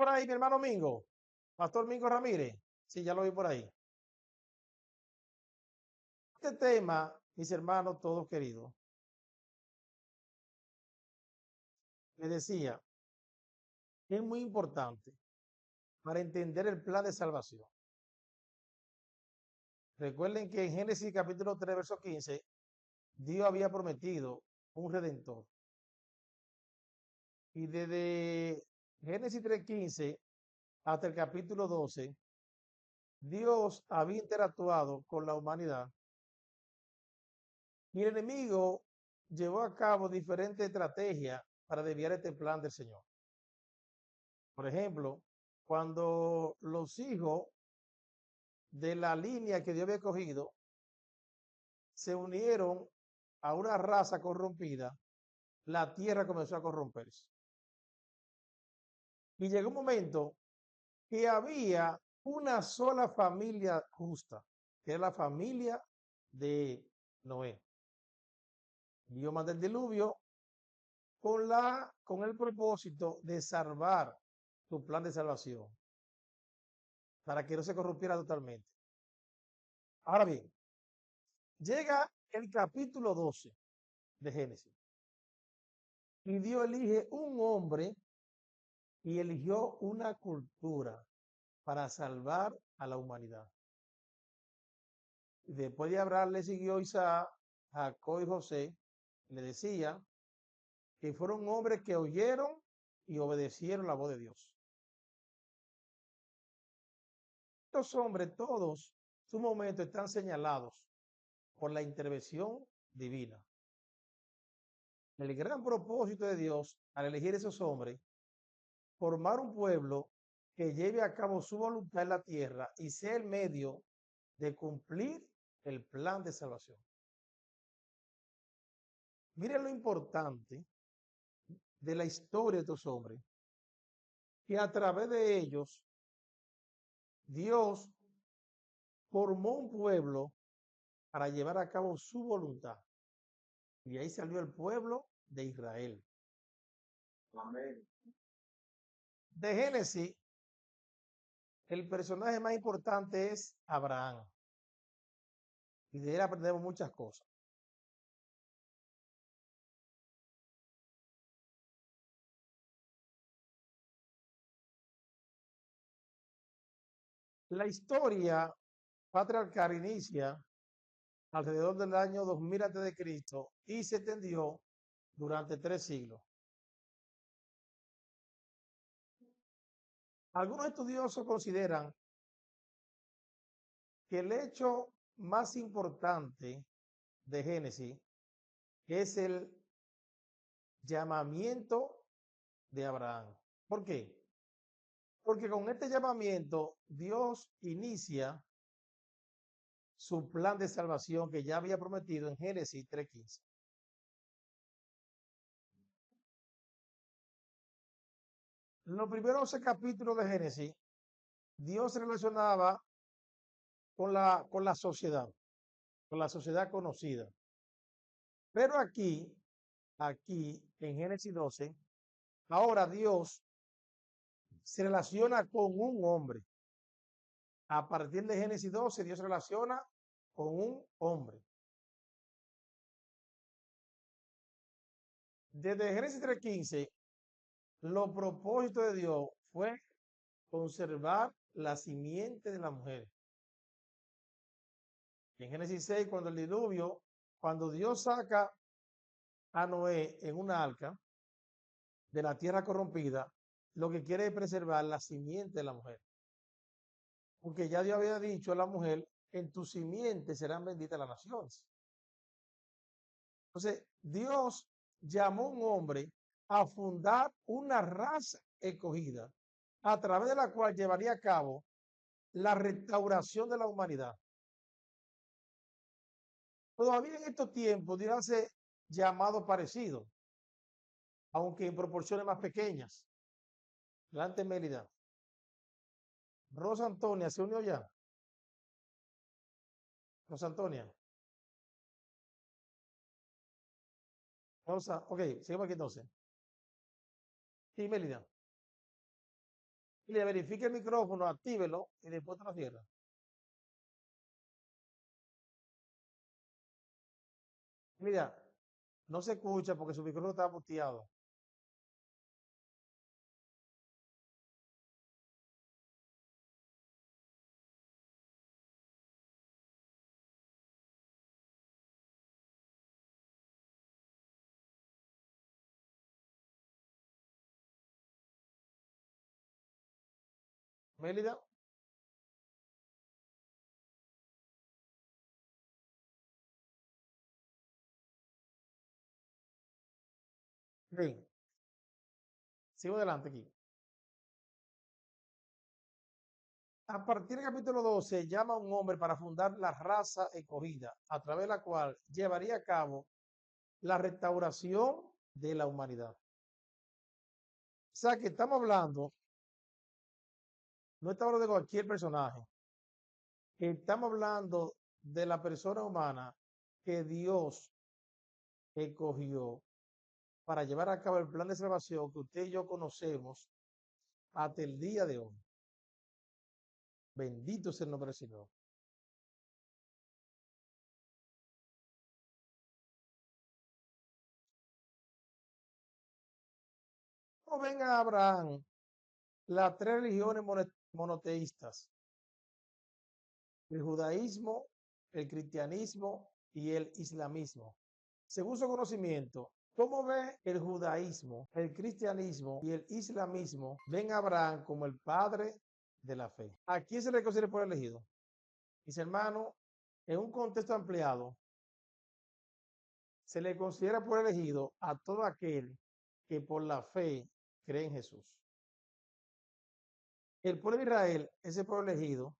por ahí, mi hermano Mingo? Pastor Mingo Ramírez. Sí, ya lo vi por ahí. Este tema, mis hermanos todos queridos, les decía, es muy importante para entender el plan de salvación. Recuerden que en Génesis capítulo 3, verso 15, Dios había prometido un redentor. Y desde Génesis 3:15 hasta el capítulo 12, Dios había interactuado con la humanidad y el enemigo llevó a cabo diferentes estrategias para desviar este plan del Señor. Por ejemplo, cuando los hijos de la línea que Dios había cogido se unieron a una raza corrompida, la tierra comenzó a corromperse. Y llegó un momento que había una sola familia justa, que era la familia de Noé. Dios manda el diluvio con el propósito de salvar su plan de salvación, para que no se corrompiera totalmente. Ahora bien, llega el capítulo 12 de Génesis y Dios elige un hombre y eligió una cultura para salvar a la humanidad. Y después de Abraham le siguió Isaac, Jacob y José, le decía que fueron hombres que oyeron y obedecieron la voz de Dios. Estos hombres todos, su momento, están señalados por la intervención divina. El gran propósito de Dios al elegir esos hombres, formar un pueblo que lleve a cabo su voluntad en la tierra y sea el medio de cumplir el plan de salvación. Miren lo importante de la historia de estos hombres, que a través de ellos Dios formó un pueblo para llevar a cabo su voluntad. Y ahí salió el pueblo de Israel. Amén. De Génesis, el personaje más importante es Abraham. Y de él aprendemos muchas cosas. La historia patriarcal inicia alrededor del año 2000 a.C. y se extendió durante 3 siglos. Algunos estudiosos consideran que el hecho más importante de Génesis es el llamamiento de Abraham. ¿Por qué? Porque con este llamamiento Dios inicia su plan de salvación que ya había prometido en Génesis 3:15. En los primeros 11 capítulos de Génesis, Dios se relacionaba con la sociedad conocida. Pero aquí en Génesis 12, ahora Dios se relaciona con un hombre. A partir de Génesis 12, Dios se relaciona con un hombre. Desde Génesis 3:15, los propósitos de Dios fue conservar la simiente de la mujer. En Génesis 6, cuando Dios saca a Noé en una arca de la tierra corrompida, lo que quiere es preservar la simiente de la mujer. Porque ya Dios había dicho a la mujer, en tu simiente serán benditas las naciones. Entonces, Dios llamó a un hombre a fundar una raza escogida, a través de la cual llevaría a cabo la restauración de la humanidad. Todavía en estos tiempos Dios hace llamados parecidos, aunque en proporciones más pequeñas. Delante Mérida. Rosa Antonia, ¿se unió ya? Rosa Antonia. Rosa, ok, seguimos aquí entonces. Sí, Mérida. le verifique el micrófono, actívelo y después te lo cierra. Mira, no se escucha porque su micrófono está muteado. Mélida, bien, sigo adelante aquí. A partir del capítulo 12, llama a un hombre para fundar la raza escogida, a través de la cual llevaría a cabo la restauración de la humanidad. O sea que estamos hablando, no estamos hablando de cualquier personaje, estamos hablando de la persona humana que Dios escogió para llevar a cabo el plan de salvación que usted y yo conocemos hasta el día de hoy. Bendito sea el nombre del Señor. ¿Cómo ven a Abraham las tres religiones monoteístas? El judaísmo, el cristianismo y el islamismo. Según su conocimiento, ¿cómo ve el judaísmo, el cristianismo y el islamismo? Ven a Abraham como el padre de la fe. ¿A quién se le considera por elegido? Mis hermanos, en un contexto ampliado, se le considera por elegido a todo aquel que por la fe cree en Jesús. El pueblo de Israel, ese pueblo elegido,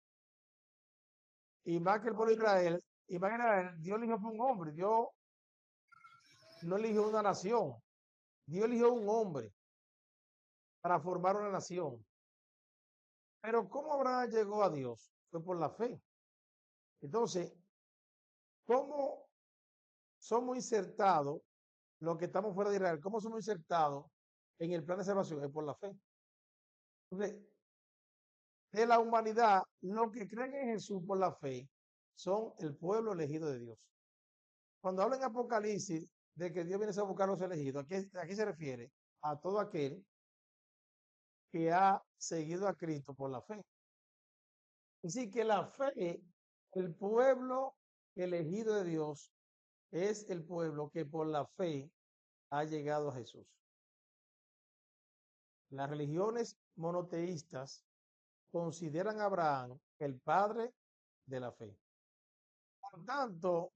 y más que el pueblo de Israel, y más que Israel, Dios eligió por un hombre, Dios no eligió una nación, Dios eligió un hombre para formar una nación. Pero ¿cómo Abraham llegó a Dios? Fue por la fe. Entonces, ¿cómo somos insertados, los que estamos fuera de Israel, cómo somos insertados en el plan de salvación? Es por la fe. Entonces, de la humanidad, los que creen en Jesús por la fe son el pueblo elegido de Dios. Cuando habla en Apocalipsis de que Dios viene a buscar a los elegidos, ¿a qué se refiere? A todo aquel que ha seguido a Cristo por la fe. Así que la fe, el pueblo elegido de Dios, es el pueblo que por la fe ha llegado a Jesús. Las religiones monoteístas consideran a Abraham el padre de la fe. Por tanto,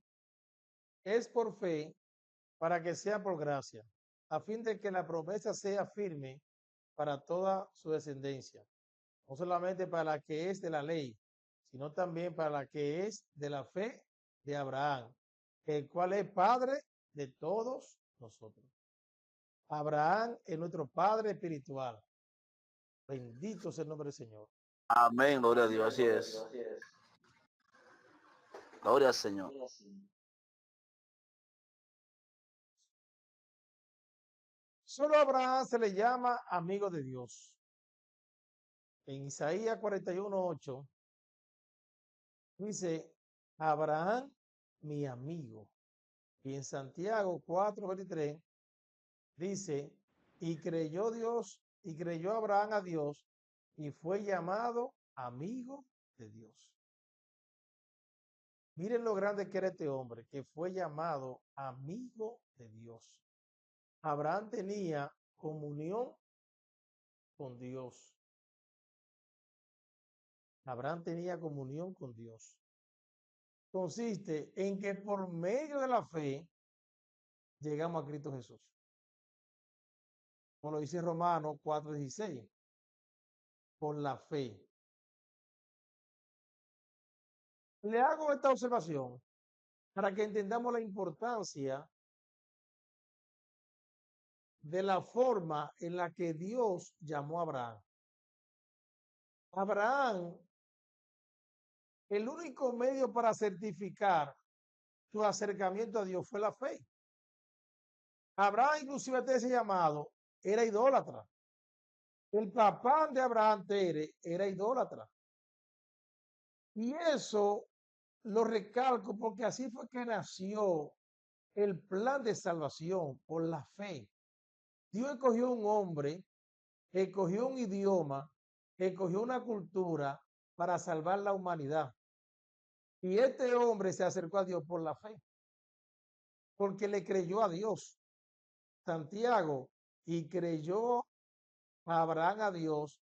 es por fe para que sea por gracia, a fin de que la promesa sea firme para toda su descendencia, no solamente para la que es de la ley, sino también para la que es de la fe de Abraham, el cual es padre de todos nosotros. Abraham es nuestro padre espiritual. Bendito sea el nombre del Señor. Amén, gloria a Dios, así es. Gloria al Señor. Solo a Abraham se le llama amigo de Dios. En Isaías 41:8 dice, Abraham, mi amigo. Y en Santiago 4:23 dice, y creyó Dios, y creyó Abraham a Dios, y fue llamado amigo de Dios. Miren lo grande que era este hombre, que fue llamado amigo de Dios. Abraham tenía comunión con Dios. Abraham tenía comunión con Dios. Consiste en que por medio de la fe llegamos a Cristo Jesús. Como lo dice Romanos 4:16. Por la fe. Le hago esta observación para que entendamos la importancia de la forma en la que Dios llamó a Abraham. Abraham, el único medio para certificar su acercamiento a Dios fue la fe. Abraham, inclusive antes de ese llamado, era idólatra. El papá de Abraham, Tere, era idólatra. Y eso lo recalco porque así fue que nació el plan de salvación por la fe. Dios escogió un hombre, escogió un idioma, escogió una cultura para salvar la humanidad. Y este hombre se acercó a Dios por la fe, porque le creyó a Dios. Santiago, y creyó a Abraham a Dios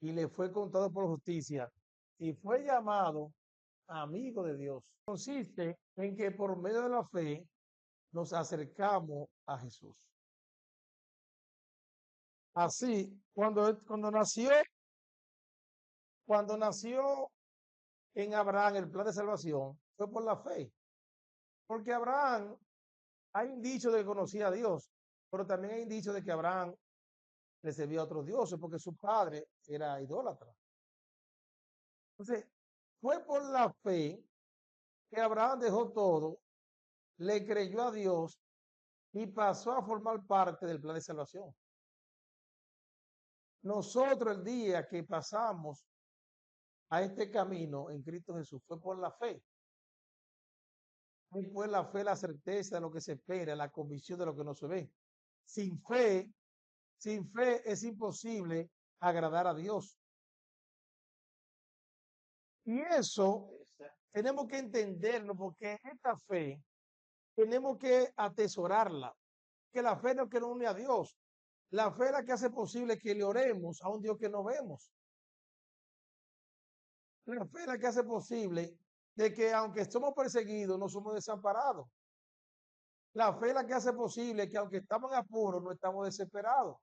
y le fue contado por justicia y fue llamado amigo de Dios. Consiste en que por medio de la fe nos acercamos a Jesús. Así, cuando nació en Abraham el plan de salvación, fue por la fe. Porque Abraham, hay un dicho de que conocía a Dios, pero también hay un dicho de que Abraham le servía a otros dioses porque su padre era idólatra. Entonces, fue por la fe que Abraham dejó todo, le creyó a Dios y pasó a formar parte del plan de salvación. Nosotros el día que pasamos a este camino en Cristo Jesús fue por la fe. Fue la fe, la certeza de lo que se espera, la convicción de lo que no se ve. Sin fe es imposible agradar a Dios. Y eso tenemos que entenderlo porque esta fe tenemos que atesorarla. Que la fe no es que nos une a Dios. La fe es la que hace posible que le oremos a un Dios que no vemos. La fe es la que hace posible de que aunque somos perseguidos, no somos desamparados. La fe es la que hace posible que aunque estamos en apuros, no estamos desesperados.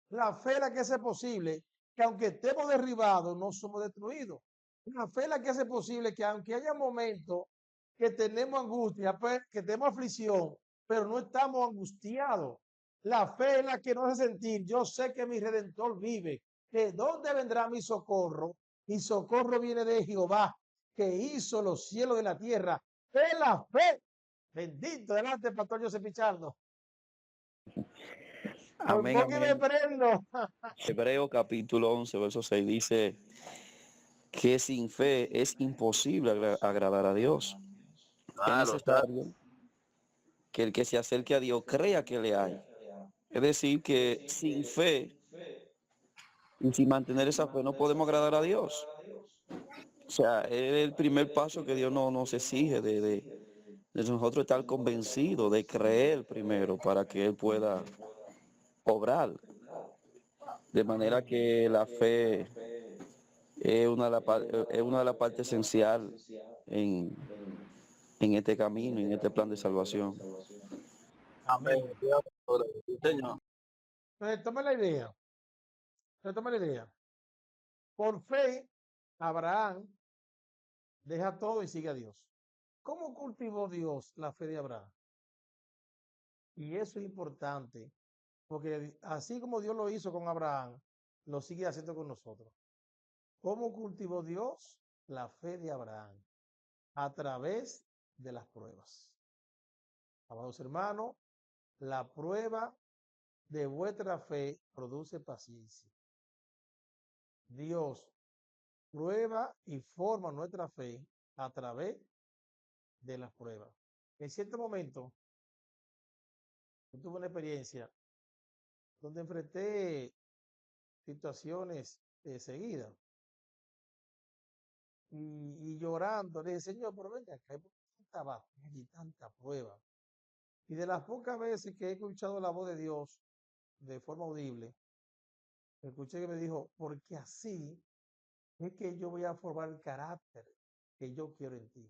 La fe es la que hace posible que aunque estemos derribados, no somos destruidos. La fe es la que hace posible que aunque haya momentos que tenemos angustia, pues, que tenemos aflicción, pero no estamos angustiados. La fe es la que nos hace sentir, yo sé que mi Redentor vive. ¿De dónde vendrá mi socorro? Mi socorro viene de Jehová, que hizo los cielos y la tierra. Es la fe. Bendito, delante, Pastor José Pichardo. Amén, ¿Por qué me amén. prendo? Hebreo capítulo 11, verso 6 dice que sin fe es imposible agradar a Dios. Es Claro, está. necesario que el que se acerque a Dios crea que le hay. Es decir, que sin fe y sin mantener esa fe no podemos agradar a Dios. O sea, es el primer paso que Dios no nos exige de nosotros estar convencidos, de creer primero para que Él pueda obrar. De manera que la fe es una de las partes esenciales en, en este camino, en este plan de salvación. Amén. Sí, Señor. Toma la idea. Toma la idea. Por fe, Abraham deja todo y sigue a Dios. ¿Cómo cultivó Dios la fe de Abraham? Y eso es importante, porque así como Dios lo hizo con Abraham, lo sigue haciendo con nosotros. ¿Cómo cultivó Dios la fe de Abraham? A través de las pruebas. Amados hermanos, la prueba de vuestra fe produce paciencia. Dios prueba y forma nuestra fe a través de las pruebas. En cierto momento, yo tuve una experiencia donde enfrenté situaciones seguidas y llorando, le dije, Señor, pero venga acá, hay tanta batalla y tanta prueba. Y de las pocas veces que he escuchado la voz de Dios de forma audible, escuché que me dijo, porque así es que yo voy a formar el carácter que yo quiero en ti.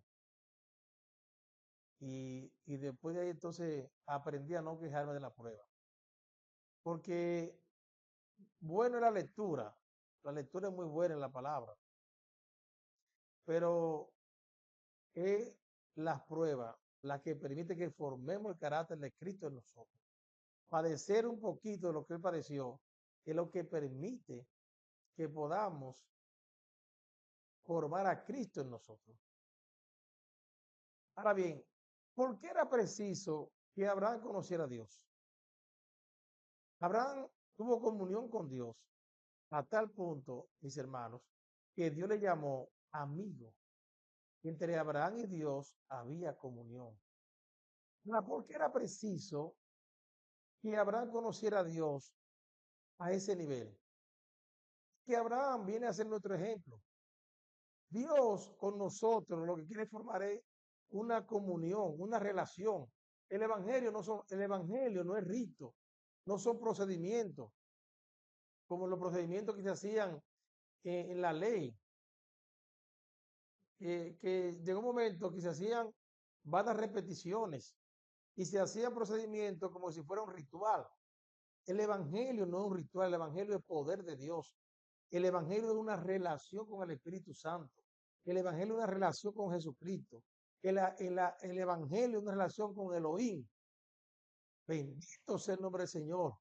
Y después de ahí entonces aprendí a no quejarme de la prueba. Porque bueno es la lectura es muy buena en la palabra, pero es las pruebas las que permite que formemos el carácter de Cristo en nosotros. Padecer un poquito de lo que Él padeció es lo que permite que podamos formar a Cristo en nosotros. Ahora bien, ¿por qué era preciso que Abraham conociera a Dios? Abraham tuvo comunión con Dios a tal punto, mis hermanos, que Dios le llamó amigo. Entre Abraham y Dios había comunión. ¿Por qué era preciso que Abraham conociera a Dios a ese nivel? Que Abraham viene a ser nuestro ejemplo. Dios con nosotros lo que quiere formar es una comunión, una relación. El evangelio no es rito, no son procedimientos, como los procedimientos que se hacían en la ley, que llegó un momento que se hacían varias repeticiones y se hacían procedimientos como si fuera un ritual. El evangelio no es un ritual, el evangelio es poder de Dios. El evangelio es una relación con el Espíritu Santo. El evangelio es una relación con Jesucristo. El evangelio es una relación con Elohim. Bendito sea el nombre del Señor.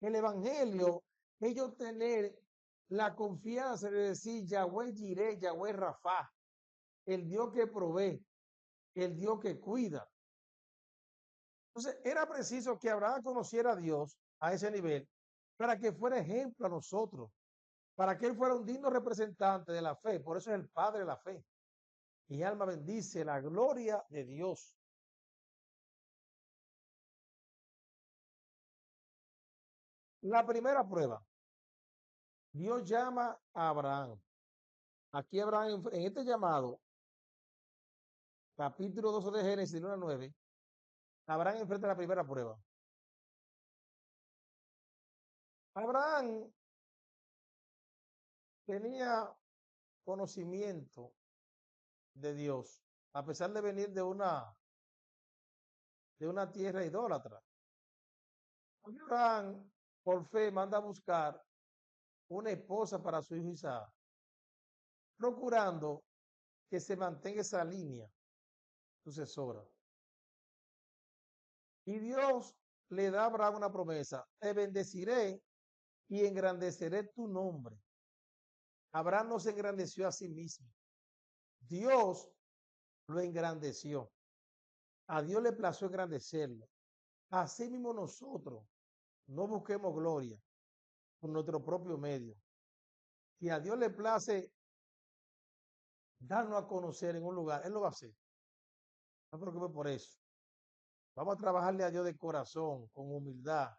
El evangelio es yo tener la confianza de decir Yahweh Jireh, Yahweh Rafa, el Dios que provee, el Dios que cuida. Entonces, era preciso que Abraham conociera a Dios a ese nivel para que fuera ejemplo a nosotros, para que él fuera un digno representante de la fe. Por eso es el Padre de la fe. Mi alma bendice la gloria de Dios. La primera prueba. Dios llama a Abraham. Aquí Abraham, en este llamado, capítulo 12 de Génesis 1 a 9, Abraham enfrenta la primera prueba. Abraham tenía conocimiento de Dios, a pesar de venir de una tierra idólatra. Abraham, por fe, manda a buscar una esposa para su hijo Isaac, procurando que se mantenga esa línea sucesora. Y Dios le da a Abraham una promesa: te bendeciré y engrandeceré tu nombre. Abraham no se engrandeció a sí mismo. Dios lo engrandeció. A Dios le plació engrandecerlo. Así mismo nosotros no busquemos gloria por nuestro propio medio. Si a Dios le place darnos a conocer en un lugar, Él lo va a hacer. No te preocupes por eso. Vamos a trabajarle a Dios de corazón, con humildad,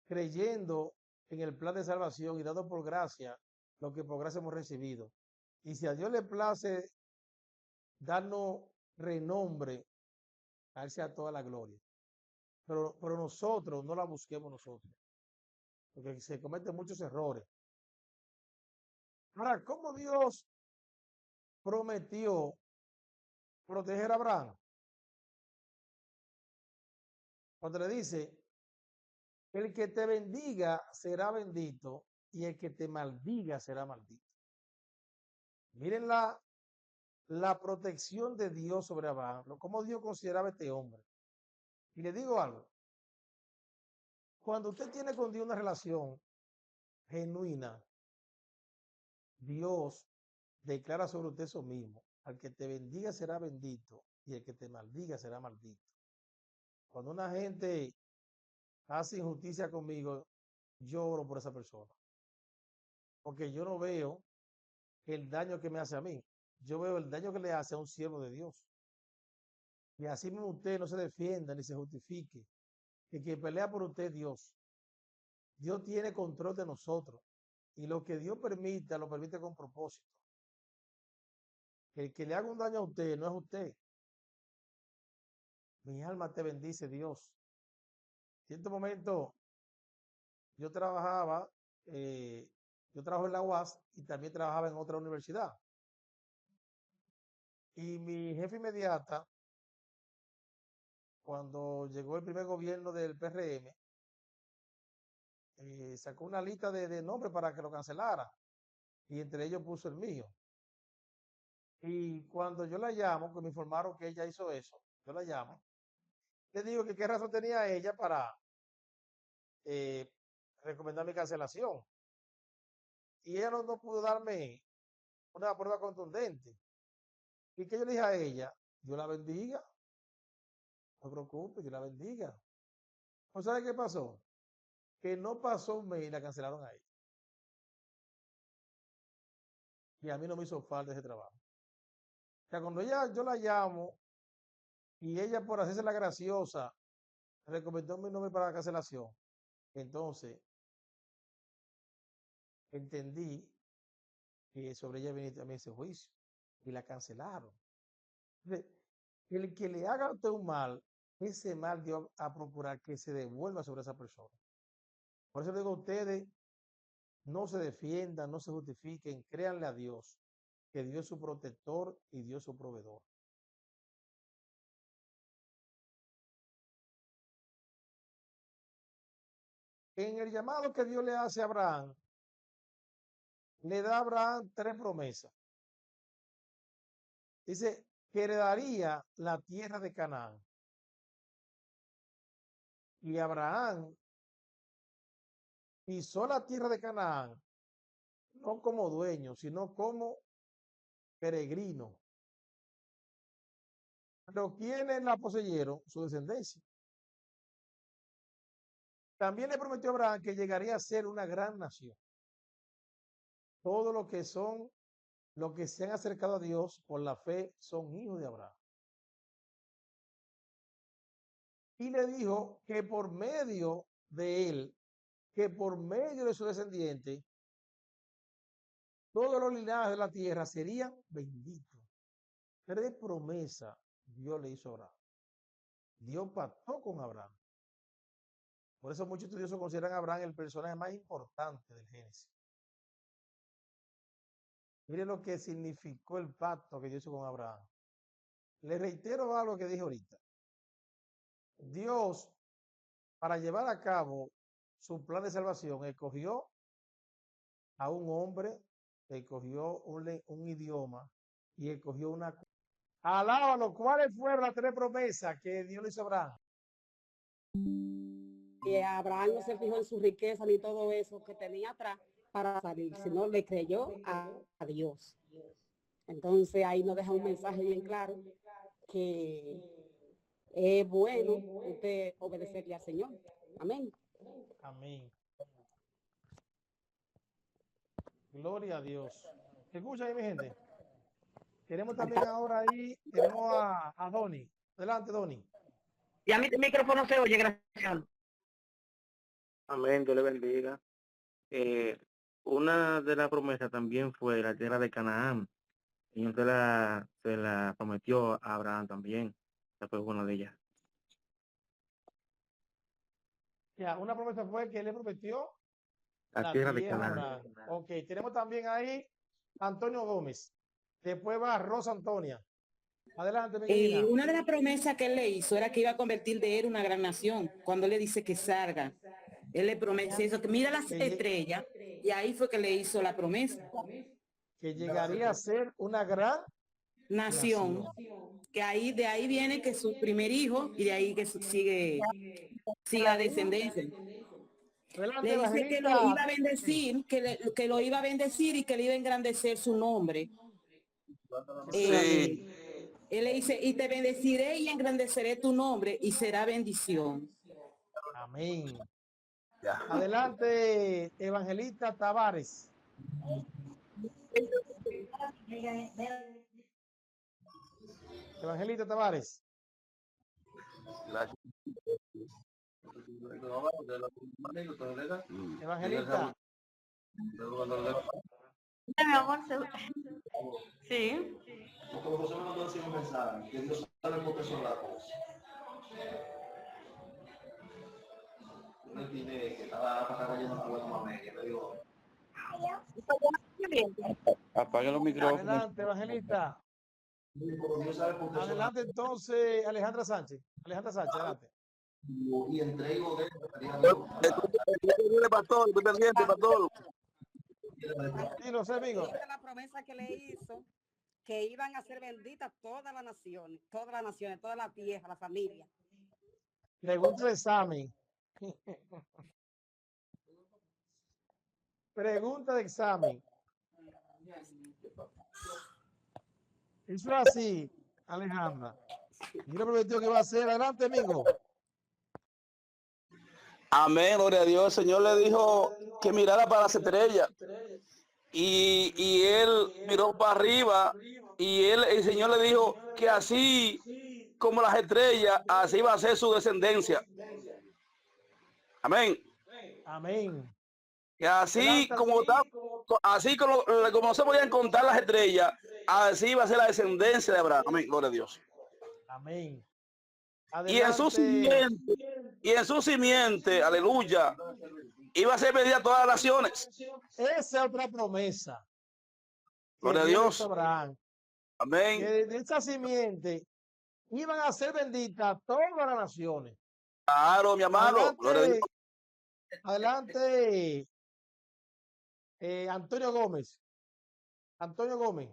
creyendo en el plan de salvación y dando por gracia lo que por gracia hemos recibido. Y si a Dios le place darnos renombre, a Él sea toda la gloria. Pero nosotros no la busquemos nosotros, porque se cometen muchos errores. Ahora, ¿cómo Dios prometió proteger a Abraham? Cuando le dice, el que te bendiga será bendito y el que te maldiga será maldito. Miren la protección de Dios sobre Abraham, cómo Dios consideraba a este hombre. Y le digo algo, cuando usted tiene con Dios una relación genuina, Dios declara sobre usted eso mismo: al que te bendiga será bendito y el que te maldiga será maldito. Cuando una gente hace injusticia conmigo, yo oro por esa persona, porque yo no veo el daño que me hace a mí, yo veo el daño que le hace a un siervo de Dios. Y así mismo usted no se defienda ni se justifique, que quien pelea por usted es Dios. Dios tiene control de nosotros y lo que Dios permita, lo permite con propósito. El que le haga un daño a usted no es usted. Mi alma te bendice, Dios. En cierto momento yo trabajaba, yo trabajo en la UAS y también trabajaba en otra universidad. Y mi jefe inmediata, cuando llegó el primer gobierno del PRM, sacó una lista de nombres para que lo cancelara y entre ellos puso el mío. Y cuando yo la llamo, que me informaron que ella hizo eso, yo la llamo, le digo que qué razón tenía ella para recomendar mi cancelación. Y ella no pudo darme una prueba contundente. Y que yo le dije a ella: Dios la bendiga, no se preocupe, Dios la bendiga. ¿No sabe qué pasó? que no pasó un mes y la cancelaron ahí. Y a mí no me hizo falta ese trabajo. O sea, cuando yo la llamo y ella por hacerse la graciosa recomendó mi nombre para la cancelación, entonces entendí que sobre ella venía también ese juicio y la cancelaron. Entonces, el que le haga a usted un mal, ese mal Dios a procurar que se devuelva sobre esa persona. Por eso digo a ustedes, no se defiendan, no se justifiquen, créanle a Dios, que Dios es su protector y Dios es su proveedor. En el llamado que Dios le hace a Abraham, le da a Abraham 3 promesas. Dice que heredaría la tierra de Canaán. Y Abraham pisó la tierra de Canaán, no como dueño, sino como peregrino. Pero ¿quiénes la poseyeron? Su descendencia. También le prometió a Abraham que llegaría a ser una gran nación. Todos los que se han acercado a Dios por la fe son hijos de Abraham. Y le dijo que por medio de él, que por medio de su descendiente, todos los linajes de la tierra serían benditos. 3 promesas Dios le hizo a Abraham. Dios pactó con Abraham. Por eso muchos estudiosos consideran a Abraham el personaje más importante del Génesis. Miren lo que significó el pacto que Dios hizo con Abraham. Les reitero algo que dije ahorita. Dios, para llevar a cabo su plan de salvación, escogió a un hombre, escogió un idioma y escogió una... Alábalo, ¿cuáles fueron las 3 promesas que Dios le hizo a Abraham? Que Abraham no se fijó en su riqueza ni todo eso que tenía atrás para salir, sino le creyó a Dios. Entonces ahí nos deja un mensaje bien claro que es bueno usted obedecerle al Señor. Amén. Amén. Gloria a Dios. ¿Se escucha ahí, mi gente? Tenemos también ahora ahí, tenemos a Doni. Adelante, Doni. Ya mi micrófono se oye, gracias. Amén, Dios le bendiga. Una de las promesas también fue la tierra de Canaán. Y se la prometió a Abraham también. Esa fue una de ellas. Ya, una promesa fue que él le prometió La tierra de tierra a Canaán. Abraham. Ok, tenemos también ahí Antonio Gómez. Después va Rosa Antonia. Adelante, mi querida. Una de las promesas que él le hizo era que iba a convertir de él una gran nación. Cuando él le dice que salga, él le promete eso, que mira las estrellas, y ahí fue que le hizo la promesa. Que llegaría a ser una gran Nación. Que ahí, de ahí viene que su primer hijo, y de ahí que sigue la descendencia. Adelante, Le dice que lo Evangelista. iba a bendecir, que lo iba a bendecir y que le iba a engrandecer su nombre. Sí. Él le dice, y te bendeciré y engrandeceré tu nombre y será bendición. Amén. Adelante, Evangelista Tavares. Evangelista Tavares. Gracias. Evangelista. Mi amor, sí. Como José me mandó decir un mensaje, que Dios sabe por qué son las cosas. Yo me entiende que estaba cayendo una buena mamá, que me dijo. Apague los micrófonos. Adelante, Evangelista. Dios sabe por qué son Adelante entonces, Alejandra Sánchez. Alejandra Sánchez, adelante. y entrego de Pastor, estoy pendiente, pastor. Sí, lo sé, amigo. La promesa que le hizo, que iban a ser benditas todas las naciones, toda la tierra, la familia. Pregunta de examen. Pregunta de examen. Eso es así, Alejandra. Yo le prometió que iba a ser. Adelante, amigo. Amén, gloria a Dios. El Señor le dijo que mirara para las estrellas. Y él miró para arriba y el Señor le dijo que así como las estrellas, así va a ser su descendencia. Amén. Amén. Que así Adelante, como no se podían contar las estrellas, así va a ser la descendencia de Abraham. Amén, gloria a Dios. amén. Y en su Adelante. simiente, aleluya, iba a ser bendita a todas las naciones. Esa es otra promesa que Gloria a Dios le Dios. hizo a Abraham. Amén. Que de esa simiente iban a ser benditas todas las naciones. Claro, mi amado. Gloria a Dios. Adelante, Antonio Gómez. Antonio Gómez.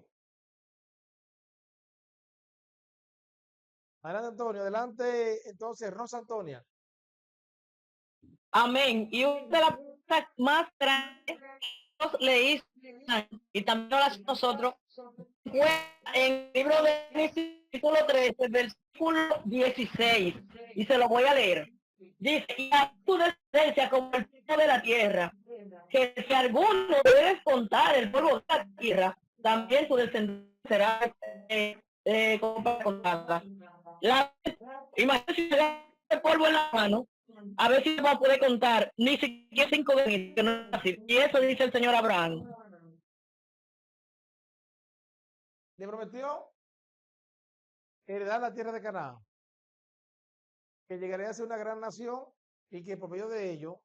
Adelante, Antonio. Adelante, entonces, Rosa Antonia. Amén. Y una de las cosas más grandes que Dios le hizo, y también lo hace nosotros, fue en el libro de Génesis, capítulo 13, versículo 16. Y se lo voy a leer. Dice, y a tu descendencia como el polvo de la tierra, que si alguno debes contar el polvo de la tierra, también tu descendencia será contada. Imagínate si le da el polvo en la mano, a ver si va a poder contar ni siquiera 5 de que no es fácil. Y eso dice el señor Abraham. Le prometió heredar la tierra de Canaán, que llegaría a ser una gran nación y que por medio de ello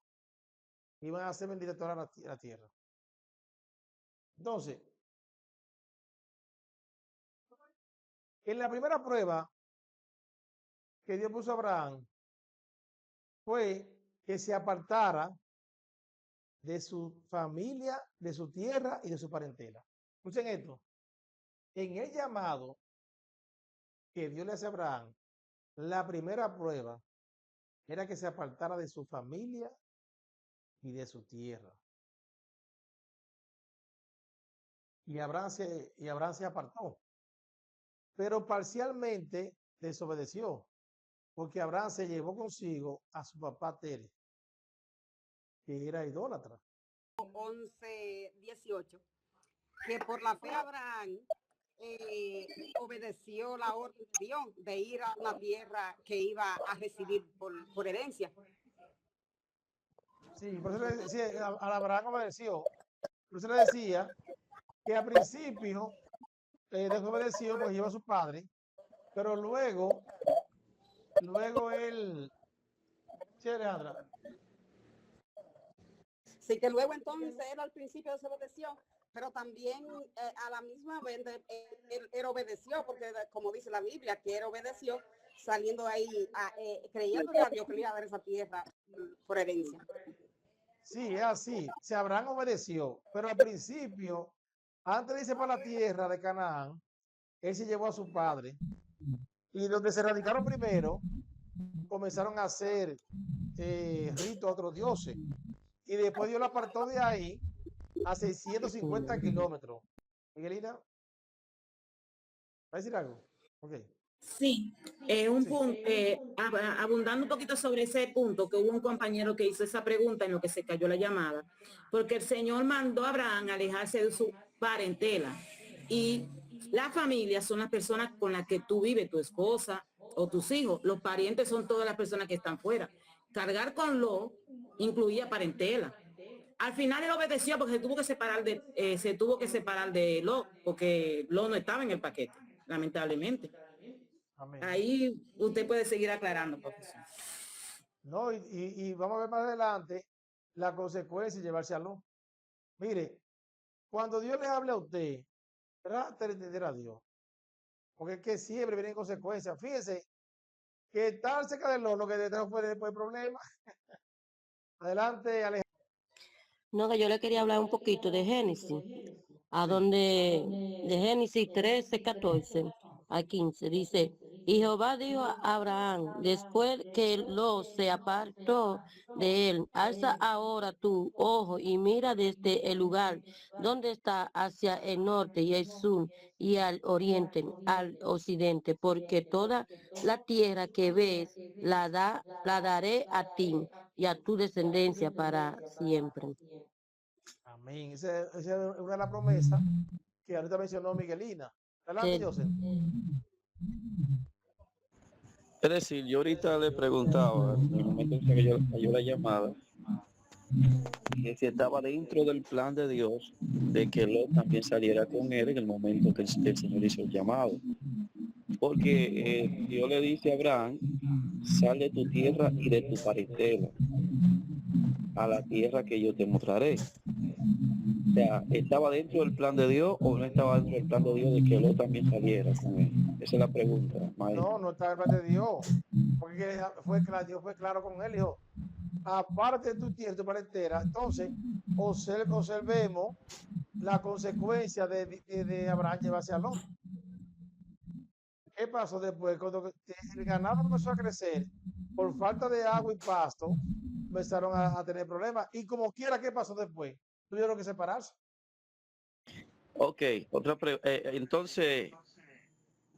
iban a ser benditas toda la tierra. Entonces, en la primera prueba que Dios puso a Abraham fue que se apartara de su familia, de su tierra y de su parentela. Escuchen esto. En el llamado que Dios le hace a Abraham, la primera prueba era que se apartara de su familia y de su tierra. Y Abraham se apartó, pero parcialmente desobedeció, porque Abraham se llevó consigo a su papá Tere, que era idólatra. 11:18, que por la fe Abraham obedeció la orden de Dios de ir a una tierra que iba a recibir por herencia. Sí, por eso le decía, a Abraham obedeció. Por eso le decía que al principio desobedeció porque lleva a su padre, pero luego él, sí, Alejandra. Sí, que luego entonces él al principio desobedeció, pero también a la misma vez él obedeció, porque como dice la Biblia, que él obedeció saliendo ahí, creyendo a Dios que le iba a dar esa tierra por herencia. Sí, es así. Si Abraham obedeció, pero al principio, antes de irse para la tierra de Canaán, él se llevó a su padre. Y donde se radicaron primero, comenzaron a hacer ritos a otros dioses. Y después Dios lo apartó de ahí a 650 kilómetros. Miguelina, ¿va a decir algo? Ok. Sí, abundando un poquito sobre ese punto, que hubo un compañero que hizo esa pregunta en lo que se cayó la llamada, porque el Señor mandó a Abraham a alejarse de su parentela, y la familia son las personas con las que tú vives, tu esposa o tus hijos. Los parientes son todas las personas que están fuera. Cargar con Lot incluía parentela. Al final él obedeció porque se tuvo que separar de Lot, porque Lot no estaba en el paquete, lamentablemente. Amén. Ahí usted puede seguir aclarando, profesor. No, y vamos a ver más adelante la consecuencia de llevarse a Lot. Mire, cuando Dios le hable a usted, trate de entender a Dios, porque es que siempre vienen consecuencias. Fíjese que estar cerca del Lot, lo que detrás puede después problema. Adelante, Alejandro. No, que yo le quería hablar un poquito de Génesis, de Génesis 13:14 a 15, dice, y Jehová dijo a Abraham, después que Lot se apartó de él, alza ahora tu ojo y mira desde el lugar donde está hacia el norte y el sur y al oriente, al occidente, porque toda la tierra que ves la daré a ti y a tu descendencia para siempre. Amén. Esa es una de las promesas que ahorita mencionó Miguelina. Adelante, Sí. Joseph. Es decir, yo ahorita le preguntaba, en el momento en que yo cayó la llamada, que si estaba dentro del plan de Dios de que Lot también saliera con él en el momento que el Señor hizo el llamado. Porque Dios le dice a Abraham, sal de tu tierra y de tu parentela a la tierra que yo te mostraré. O sea, ¿estaba dentro del plan de Dios o no estaba dentro del plan de Dios de que Lot también saliera con él? Esa es la pregunta, maestro. No, no está el plan de Dios. Porque Dios fue claro con él, dijo, aparte de tu tierra, tu parentela. Entonces, observemos la consecuencia de Abraham llevarse a Lot. ¿Qué pasó después? Cuando el ganado comenzó a crecer, por falta de agua y pasto, empezaron a tener problemas. Y como quiera, ¿qué pasó después? Tuvieron que separarse. Ok, entonces,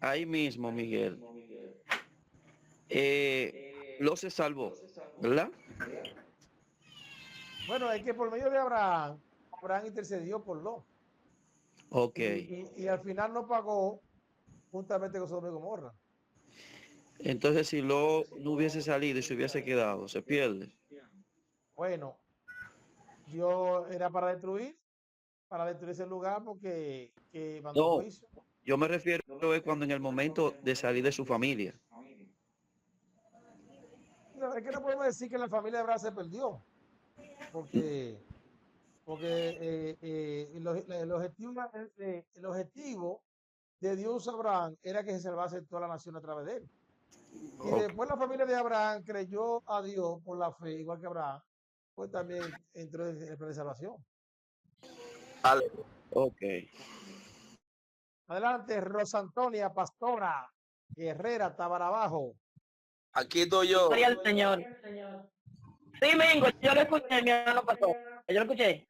ahí mismo, Miguel, Lot se salvó, ¿verdad? Bueno, es que por medio de Abraham intercedió por Lot. Ok. Y al final no pagó juntamente con Sodoma y Gomorra. Entonces, si Lot no hubiese salido y se hubiese quedado, se pierde. Bueno, Dios era para destruir ese lugar porque mandó No, juicio. yo me refiero a cuando en el momento de salir de su familia. No, es que no podemos decir que la familia de Abraham se perdió, porque el objetivo de Dios a Abraham era que se salvase toda la nación a través de él. Y después la familia de Abraham creyó a Dios por la fe, igual que Abraham, pues también entró en el plan de salvación. Ok. Adelante, Rosa Antonia, pastora, guerrera, Tabarabajo. Aquí estoy yo. Gloria al Señor. Sí, Mingo, yo lo escuché, mi hermano pastor. Yo lo escuché.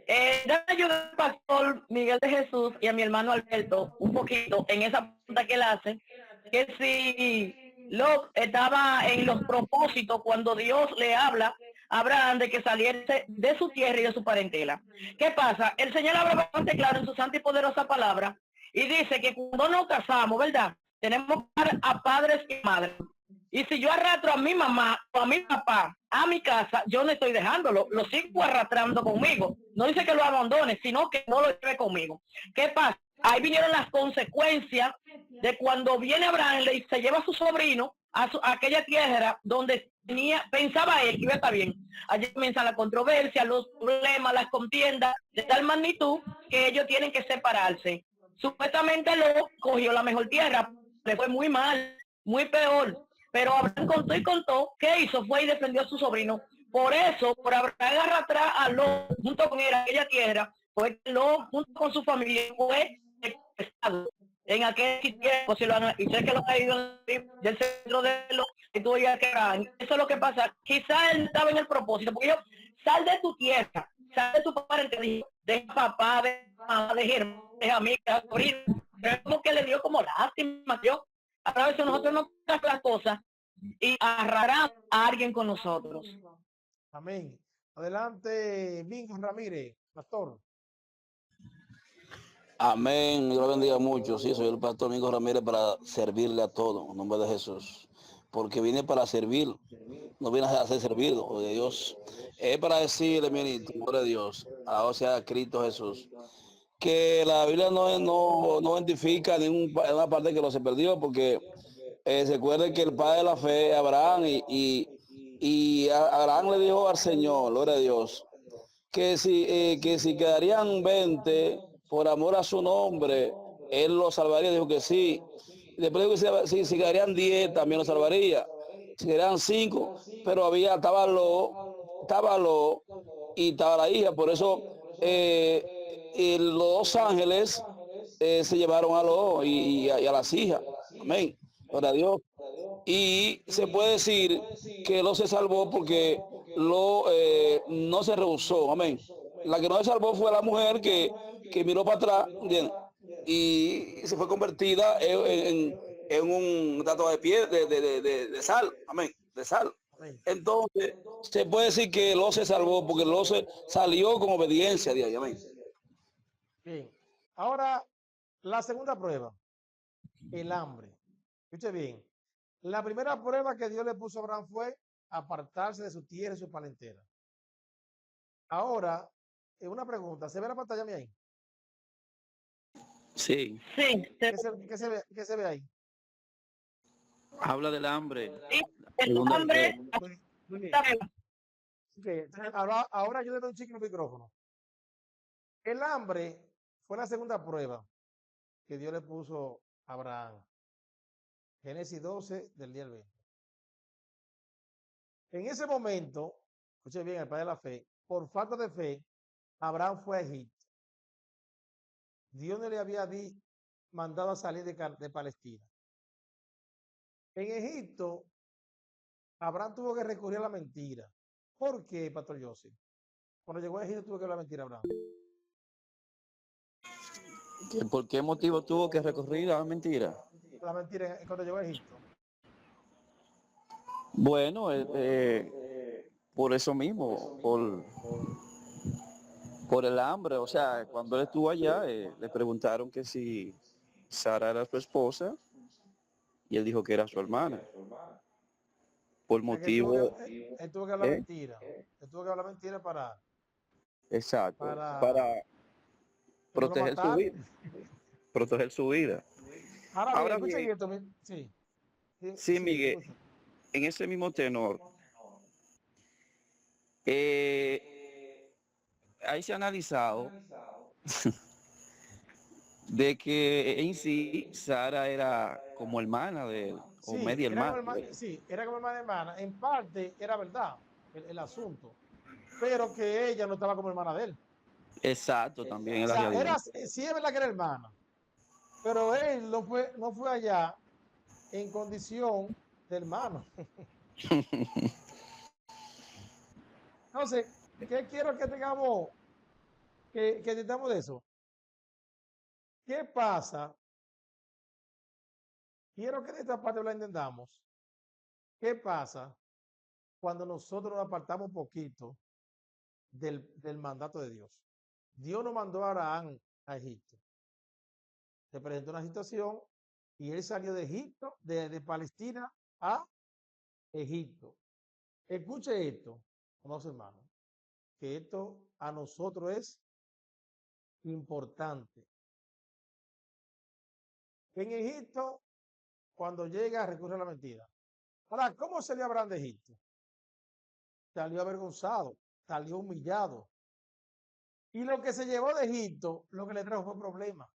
Déjame ayudar al pastor Miguel de Jesús y a mi hermano Alberto un poquito en esa pregunta que él hace, que si Lot estaba en los propósitos cuando Dios le habla a Abraham de que saliese de su tierra y de su parentela. ¿Qué pasa? El Señor habla bastante claro en su santa y poderosa palabra y dice que cuando nos casamos, ¿verdad? Tenemos que dar a padres y madres. Y si yo arrastro a mi mamá o a mi papá a mi casa, yo no estoy dejándolo, lo sigo arrastrando conmigo. No dice que lo abandone, sino que no lo lleve conmigo. ¿Qué pasa? Ahí vinieron las consecuencias de cuando viene Abraham y se lleva a su sobrino a aquella tierra donde pensaba él que iba a estar bien. Allí comienza la controversia, los problemas, las contiendas de tal magnitud que ellos tienen que separarse. Supuestamente lo cogió la mejor tierra, le fue muy mal, muy peor. Pero Abraham contó, ¿qué hizo? Fue y defendió a su sobrino. Por eso, por Abraham arrastrar a Lot junto con él a aquella tierra, fue que Lot junto con su familia fue secuestrado en aquel tiempo. Y sé que lo ha ido del centro de Lot y tú ya que eso es lo que pasa. Quizás él estaba en el propósito, porque yo, sal de tu tierra, sal de tu parentela, de papá, de mamá, de hermano, de amiga, de sobrino. Pero es como que le dio como lástima, yo. A veces nosotros no hacemos las cosas y agarrarán a alguien con nosotros. Amén. Adelante, Mingo Ramírez, pastor. Amén. Dios lo bendiga mucho. Sí, soy el pastor Mingo Ramírez para servirle a todos, en nombre de Jesús. Porque vine para servir, no vine a ser servido de Dios. Es para decirle, mi gloria a Dios, a sea Cristo Jesús, que la Biblia no identifica ninguna parte que lo se perdió, porque se acuerda que el padre de la fe, Abraham, y Abraham le dijo al Señor, gloria a Dios, que si quedarían 20 por amor a su nombre, él lo salvaría. Dijo que sí. Después dijo que si quedarían 10, también lo salvaría. Si quedarían 5, pero estaba Lot y estaba la hija. Por eso los dos ángeles se llevaron a Lot y a las hijas. Amén. Gloria a Dios. Y se puede decir que Lot se salvó porque Lot no se rehusó. Amén. La que no se salvó fue la mujer que miró para atrás, ¿entiendes? Y se fue convertida en un dato de pie de sal. Amén. De sal. Sí. Entonces, se puede decir que Lot se salvó porque Lot salió con obediencia a Dios. Amén. Bien. Ahora, la segunda prueba, el hambre. Escuche bien. La primera prueba que Dios le puso a Abraham fue apartarse de su tierra y su parentela. Ahora, una pregunta, ¿se ve la pantalla mía ahí? Sí, Sí, ¿Qué se ve ahí? habla del hambre. el Segunda de hombre Pedro. Muy bien. Ok, entonces, ahora yo le doy un chico el micrófono. El hambre fue la segunda prueba que Dios le puso a Abraham. Génesis 12, del día al 20. En ese momento, escuche bien, el padre de la fe, por falta de fe, Abraham fue a Egipto. Dios no le había mandado a salir de Palestina. En Egipto, Abraham tuvo que recurrir a la mentira. ¿Por qué, Pastor Joseph? Cuando llegó a Egipto tuvo que hablar mentira, Abraham. ¿Por qué motivo tuvo que recurrir a la mentira? La mentira cuando llegó a Egipto. Bueno, por eso mismo, por el hambre. O sea, cuando él estuvo allá, le preguntaron que si Sara era su esposa y él dijo que era su hermana. Por O sea, que motivo, él tuvo que hablar ¿eh? mentira. Él tuvo que hablar mentira Exacto, para para que no lo proteger su mataran. vida, proteger su vida. Ahora bien, Ahora escuchen bien, esto. Sí, sí, sí, Miguel, escuchen. en ese mismo tenor, ahí se ha analizado de que en sí Sara era como hermana de él, o Sí, media era como hermana de él. era como hermana. En parte era verdad el asunto, pero que ella no estaba como hermana de él. Exacto, también O es la sea, realidad. sí es verdad que era hermana, pero él no fue allá en condición de hermano. Entonces, ¿qué quiero que tengamos, que entendamos de eso? ¿Qué pasa? Quiero que de esta parte la entendamos. ¿Qué pasa cuando nosotros nos apartamos un poquito del mandato de Dios? Dios nos mandó a Abraham a Egipto. Se presentó una situación y él salió de Egipto, de Palestina a Egipto. Escuche esto, amados hermanos, que esto a nosotros es importante. En Egipto, cuando llega, recurre a la mentira. Ahora, ¿cómo salió Abraham de Egipto? Salió avergonzado, salió humillado. Y lo que se llevó de Egipto, lo que le trajo fue problemas.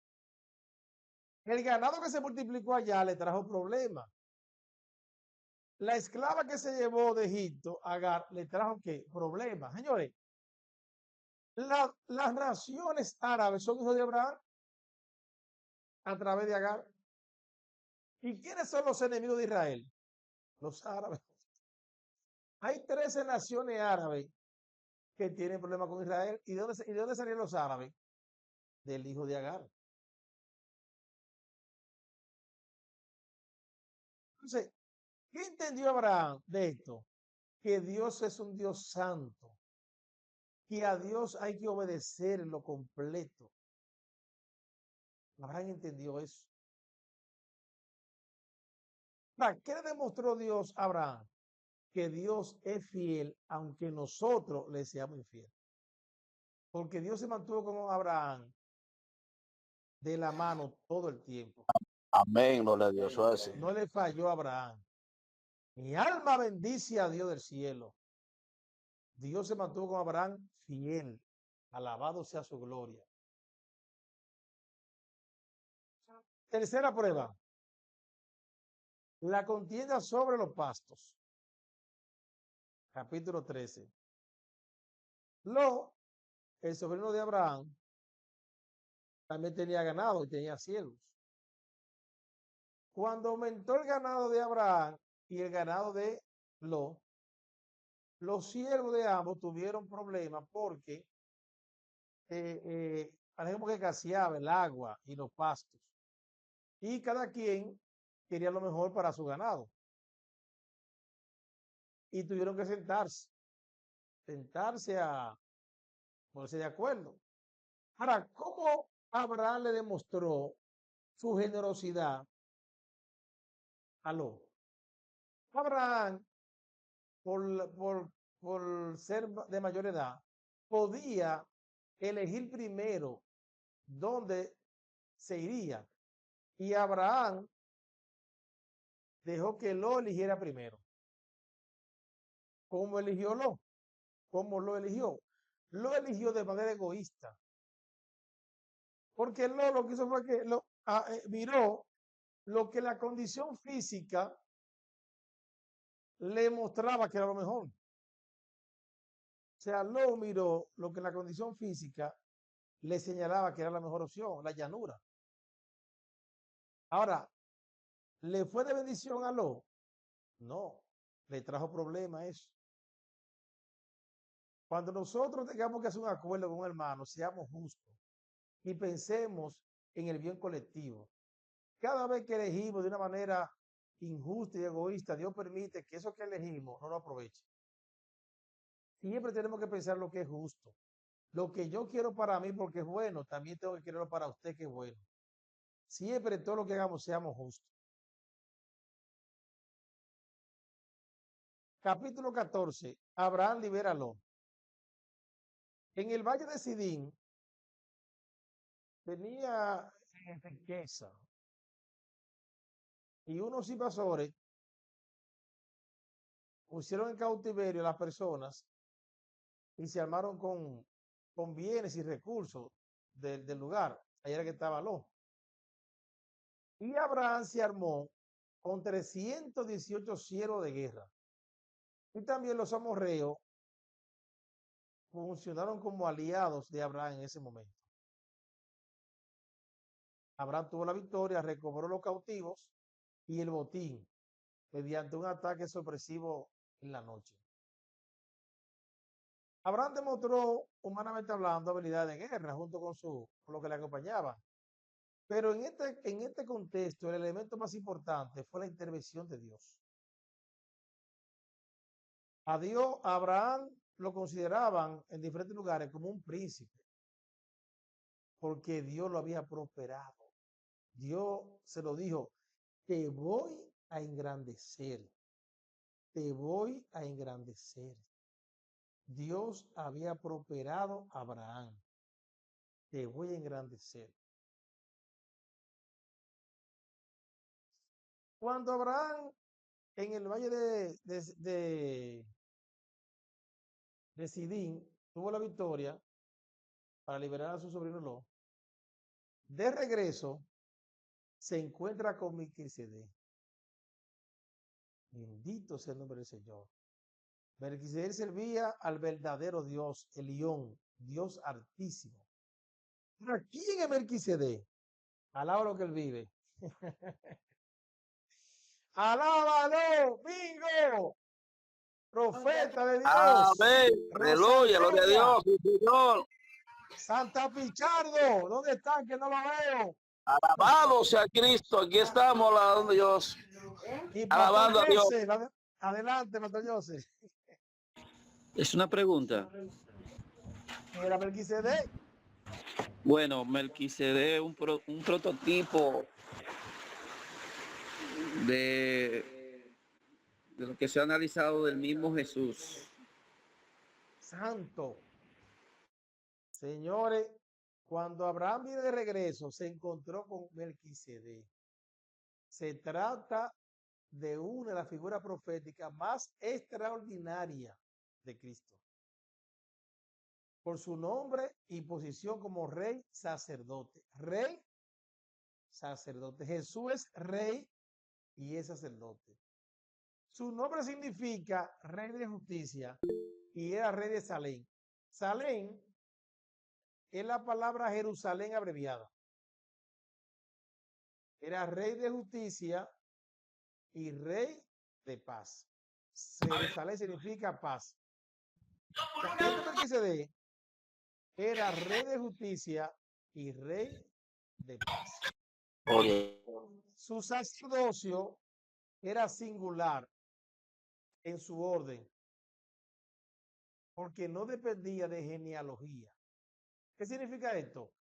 El ganado que se multiplicó allá le trajo problemas. La esclava que se llevó de Egipto, Agar, le trajo ¿qué? Problemas. Señores, las naciones árabes son hijos de Abraham a través de Agar. ¿Y quiénes son los enemigos de Israel? Los árabes. Hay 13 naciones árabes que tienen problemas con Israel. ¿Y de dónde salieron los árabes? Del hijo de Agar. Entonces, ¿qué entendió Abraham de esto? Que Dios es un Dios santo, que a Dios hay que obedecer en lo completo. Abraham entendió eso. ¿Qué le demostró Dios a Abraham? Que Dios es fiel aunque nosotros le seamos infieles. Porque Dios se mantuvo con Abraham de la mano todo el tiempo. Amén, gloria a Dios. Así. No le falló a Abraham. Mi alma bendice a Dios del cielo. Dios se mantuvo con Abraham fiel. Alabado sea su gloria. Tercera prueba. La contienda sobre los pastos. Capítulo 13. Lo, el sobrino de Abraham, también tenía ganado y tenía siervos. Cuando aumentó el ganado de Abraham y el ganado de Lot, los siervos de ambos tuvieron problemas porque parece que escaseaba el agua y los pastos. Y cada quien quería lo mejor para su ganado. y tuvieron que sentarse a ponerse de acuerdo. Ahora, ¿cómo Abraham le demostró su generosidad a Lot? Abraham, por ser de mayor edad, podía elegir primero dónde se iría. Y Abraham dejó que Lot eligiera primero. ¿Cómo eligió Lot? ¿Cómo lo eligió? Lo eligió de manera egoísta. Porque Lot lo que hizo fue que miró lo que la condición física le mostraba que era lo mejor. O sea, Lot miró lo que la condición física le señalaba que era la mejor opción, la llanura. Ahora, ¿le fue de bendición a Lot? No, le trajo problema eso. Cuando nosotros tengamos que hacer un acuerdo con un hermano, seamos justos y pensemos en el bien colectivo. Cada vez que elegimos de una manera injusta y egoísta, Dios permite que eso que elegimos no lo aproveche. Siempre tenemos que pensar lo que es justo. Lo que yo quiero para mí porque es bueno, también tengo que quererlo para usted que es bueno. Siempre todo lo que hagamos seamos justos. Capítulo 14. Abraham libera a Lot. En el valle de Sidín tenía riqueza y unos invasores pusieron en cautiverio a las personas y se armaron con bienes y recursos del lugar. Allá era que estaba Lot. Y Abraham se armó con 318 siervos de guerra. Y también los amorreos funcionaron como aliados de Abraham en ese momento. Abraham tuvo la victoria, recobró los cautivos y el botín mediante un ataque sorpresivo en la noche. Abraham demostró, humanamente hablando, habilidad de guerra junto con lo que le acompañaba. Pero en este contexto, el elemento más importante fue la intervención de Dios. A Abraham lo consideraban en diferentes lugares como un príncipe, porque Dios lo había prosperado. Dios se lo dijo, te voy a engrandecer, te voy a engrandecer. Dios había prosperado a Abraham, te voy a engrandecer. Cuando Abraham en el valle de Sidín tuvo la victoria para liberar a su sobrino Lot, de regreso se encuentra con Melquisedec. Bendito sea el nombre del Señor. Melquisedec servía al verdadero Dios, Elión, Dios altísimo. ¿Para quién es Melquisedec? Alaba lo que él vive. Alábalo, bingo. Profeta de Dios. Amén. Aleluya, gloria a Dios, sí, Señor. Santa Pichardo, ¿dónde están? Que no lo veo. Alabado sea Cristo, aquí estamos alabando a Dios. Alabando a Dios. Adelante, Pastor Joseph. Es una pregunta. ¿Era Melquisedec? Bueno, Melquisedec es un prototipo de lo que se ha analizado del mismo Jesús. Santo. Señores, cuando Abraham viene de regreso, se encontró con Melquisedec. Se trata de una de las figuras proféticas más extraordinarias de Cristo. Por su nombre y posición como rey sacerdote. Rey sacerdote. Jesús es rey y es sacerdote. Su nombre significa rey de justicia y era rey de Salem. Salem es la palabra Jerusalén abreviada. Era rey de justicia y rey de paz. Jerusalén significa paz. Melquisedec era rey de justicia y rey de paz. Su sacerdocio era singular. en su orden, porque no dependía de genealogía. ¿Qué significa esto?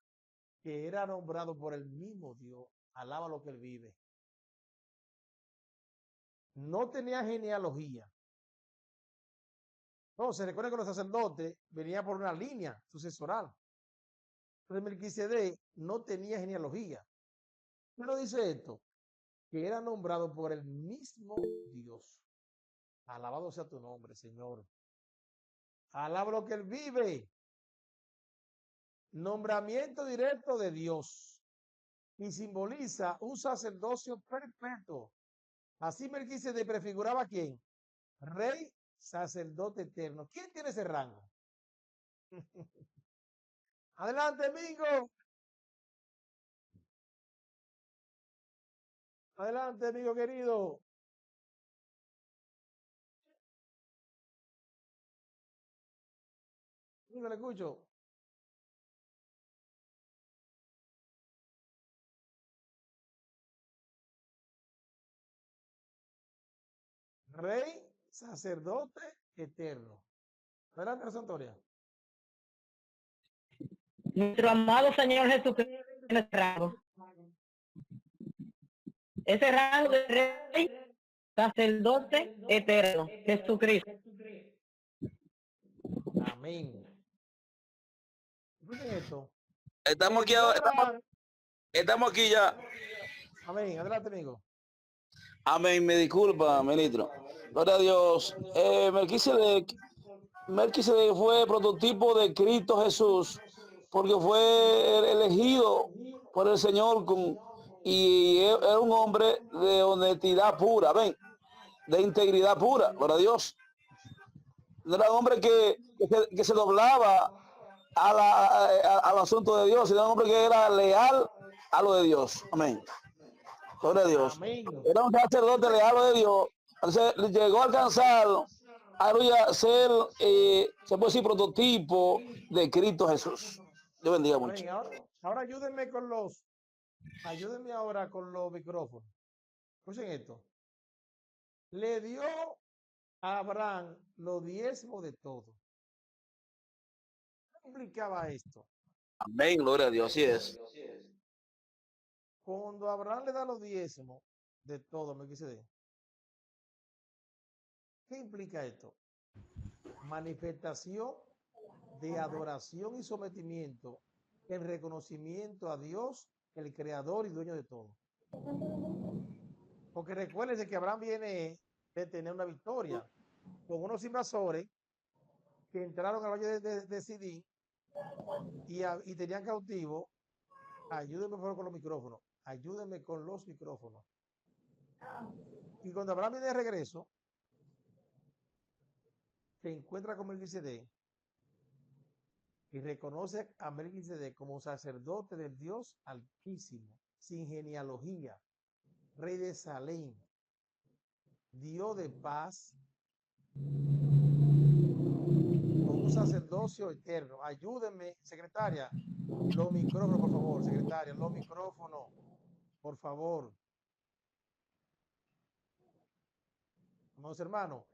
Que era nombrado por el mismo Dios, alaba lo que él vive. No tenía genealogía. No, se recuerda que los sacerdotes venían por una línea sucesoral. Entonces Melquisedec no tenía genealogía. Pero dice esto, que era nombrado por el mismo Dios. Alabado sea tu nombre, Señor. Alaba lo que él vive. Nombramiento directo de Dios. Y simboliza un sacerdocio perpetuo. Así Melquisedec prefiguraba a quién? Rey, sacerdote eterno. ¿Quién tiene ese rango? Adelante, amigo. Adelante, amigo querido. No le escucho. Rey, sacerdote eterno. Adelante, Rosa Antonia. Nuestro amado Señor Jesucristo tiene ese rango. Ese rango de rey, sacerdote eterno, Jesucristo. Amén. Escuchen esto. Estamos aquí ahora, estamos aquí ya. Amén. Adelante, amigo. Amén, me disculpa, ministro. Gloria a Dios. Melquisedec fue prototipo de Cristo Jesús, porque fue elegido por el Señor y era un hombre de honestidad pura, ven, de integridad pura, gloria a Dios. No era un hombre que se doblaba al asunto de Dios, sino un hombre que era leal a lo de Dios. Amén. Gloria a Dios. Amén. Era un sacerdote leal a lo de Dios. Entonces, llegó a alcanzar, aleluya, ser, se puede decir, prototipo de Cristo Jesús. Dios bendiga mucho. Amén. Ahora ayúdenme ahora con los micrófonos. Escuchen esto. Le dio a Abraham los diezmos de todo. ¿Qué implicaba esto? Amén, gloria a Dios, así es. Cuando Abraham le da los diezmos de todo, Melquisedec, ¿qué implica esto? Manifestación de adoración y sometimiento en reconocimiento a Dios, el creador y dueño de todo. Porque recuérdense que Abraham viene de tener una victoria con unos invasores que entraron al valle de Sidín y tenían cautivos. Ayúdenme por favor con los micrófonos. Ayúdenme con los micrófonos. Y cuando Abraham viene de regreso, se encuentra con Melquisedec y reconoce a Melquisedec como sacerdote del Dios Altísimo, sin genealogía, rey de Salem, Dios de paz, con un sacerdocio eterno. Ayúdenme, secretaria, los micrófonos, por favor, secretaria, los micrófonos, por favor. Amados hermanos,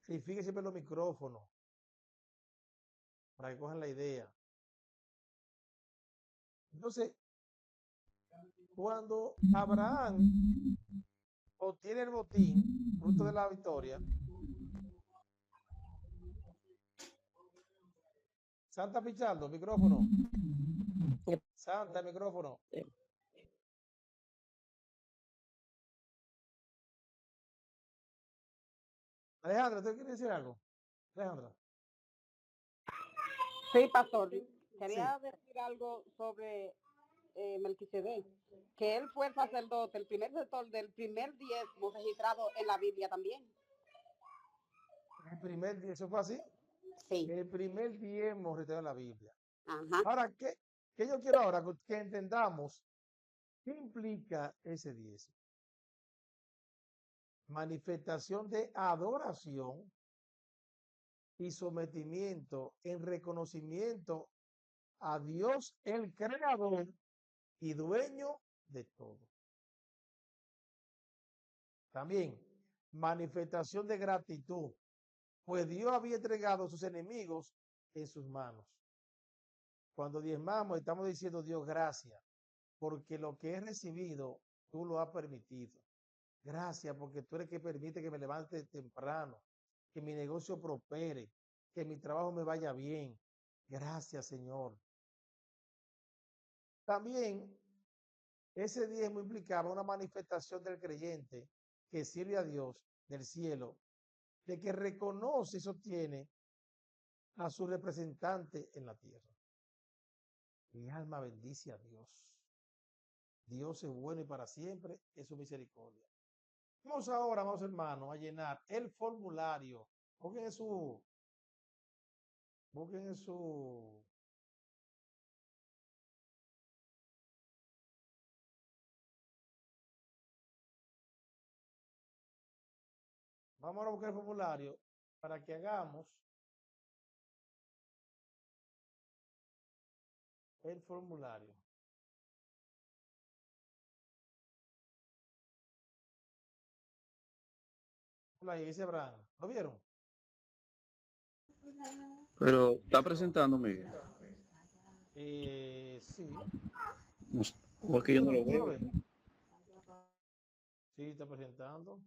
fíjense siempre los micrófonos para que cojan la idea. Entonces, cuando Abraham obtiene el botín, fruto de la victoria, Santa Pichardo, micrófono. Santa, micrófono. Alejandra, ¿tú quieres decir algo? Alejandra. Sí, pastor. Quería decir algo sobre Melquisedec, que él fue el sacerdote, el primer sector del primer diezmo registrado en la Biblia también. El primer diezmo, ¿eso fue así? Sí. El primer diezmo registrado en la Biblia. Ajá. Ahora, ¿qué yo quiero ahora? Que entendamos qué implica ese diezmo. Manifestación de adoración y sometimiento en reconocimiento a Dios, el creador y dueño de todo. También manifestación de gratitud, pues Dios había entregado a sus enemigos en sus manos. Cuando diezmamos, estamos diciendo, Dios, gracias, porque lo que he recibido, tú lo has permitido. Gracias, porque tú eres que permite que me levante temprano, que mi negocio prospere, que mi trabajo me vaya bien. Gracias, Señor. También ese diezmo implicaba una manifestación del creyente que sirve a Dios del cielo, de que reconoce y sostiene a su representante en la tierra. Mi alma bendice a Dios. Dios es bueno y para siempre es su misericordia. Vamos ahora, amados hermanos, a llenar el formulario. Busquen en su vamos a buscar el formulario para que hagamos el formulario. Ahí dice Abraham. ¿Lo vieron? Pero está presentando, Miguel. Sí. Porque yo no lo veo. Sí, está presentando.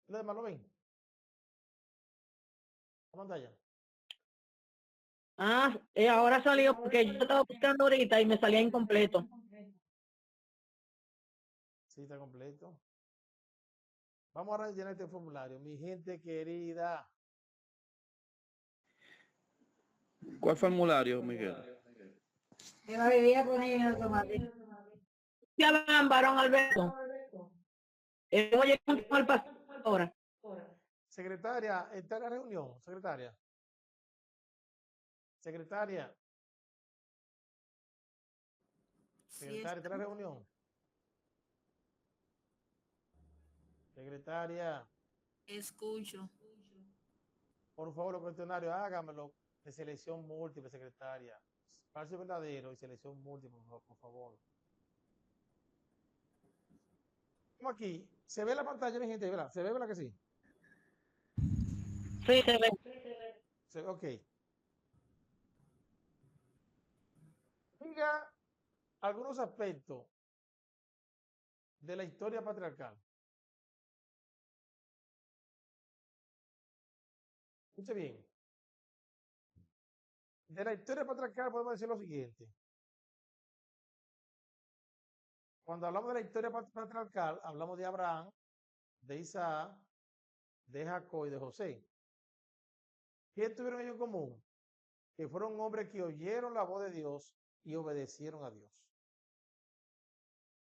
¿Los demás lo ven? La pantalla. Ahora salió porque yo estaba buscando ahorita y me salía incompleto. Sí, está completo. Vamos a llenar este formulario. Mi gente querida. ¿Cuál formulario, Miguel? Me la vivía con ella en automático. Ya van, varón Alberto. Voy a al pastor ahora. Secretaria, ¿está en la reunión? Secretaria. Secretaria. Secretaria, ¿está en la reunión? Secretaria. Escucho. Por favor, los cuestionarios, hágamelo de selección múltiple, secretaria. Falso y verdadero y selección múltiple, por favor. Como aquí, ¿se ve la pantalla, mi gente? ¿Verdad? ¿Se ve, verdad que sí? Sí, se ve. Ok. Diga algunos aspectos de la historia patriarcal. Escuche bien. De la historia patriarcal podemos decir lo siguiente. Cuando hablamos de la historia patriarcal, hablamos de Abraham, de Isaac, de Jacob y de José. ¿Qué tuvieron ellos en común? Que fueron hombres que oyeron la voz de Dios y obedecieron a Dios.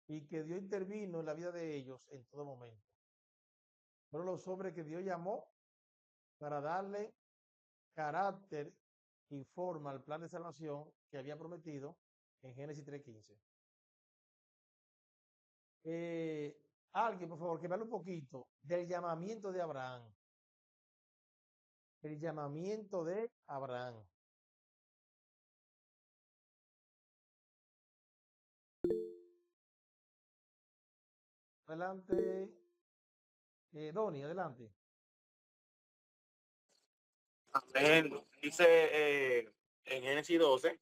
Y que Dios intervino en la vida de ellos en todo momento. Fueron los hombres que Dios llamó para darle carácter y forma al plan de salvación que había prometido en Génesis 3:15. Alguien, por favor, que me hable un poquito del llamamiento de Abraham. El llamamiento de Abraham. Adelante. Donny, adelante. Dice en Génesis 12,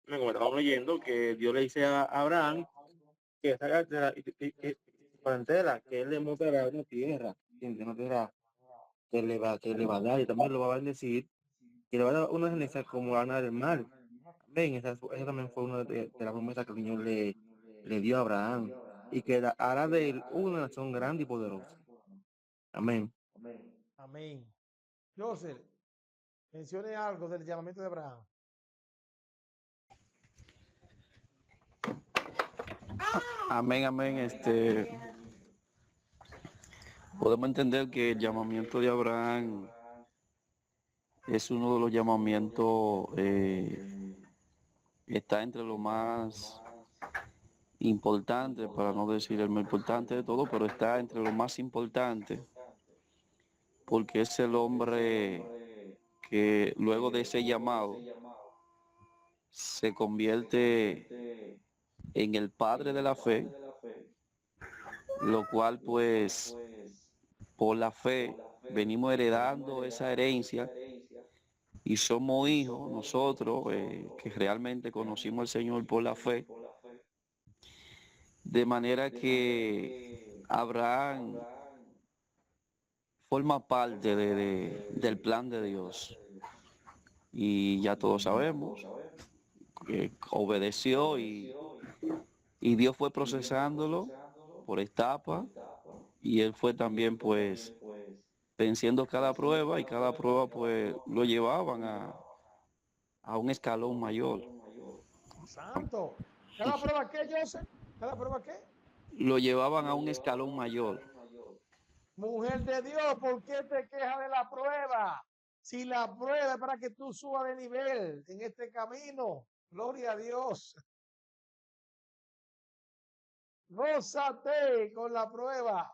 como estábamos leyendo, que Dios le dice a Abraham que esta parentela, que él le mostrará una tierra, una tierra que le va a dar, y también lo va a bendecir, y le va a dar una descendencia como Ana del mar. Amén. Esa también fue una de las promesas que el Señor le dio a Abraham, y que hará de él una nación grande y poderosa. Amén. Amén. Joseph, mencione algo del llamamiento de Abraham. Amén, amén. Podemos entender que el llamamiento de Abraham es uno de los llamamientos, está entre lo más importante, para no decir el más importante de todo, pero está entre lo más importante, porque es el hombre que luego de ese llamado se convierte en el padre de la fe lo cual pues por la fe venimos heredando esa herencia y somos hijos nosotros que realmente conocimos al Señor por la fe, de manera que Abraham forma parte del plan de Dios. Y ya todos sabemos que obedeció y Dios fue procesándolo por etapa y él fue también pues venciendo cada prueba y cada prueba pues lo llevaban a un escalón mayor. Santo. ¿Cada prueba qué, Joseph? ¿Cada prueba qué? Lo llevaban a un escalón mayor. Mujer de Dios, ¿por qué te quejas de la prueba? Si la prueba es para que tú subas de nivel en este camino. Gloria a Dios. Gózate con la prueba.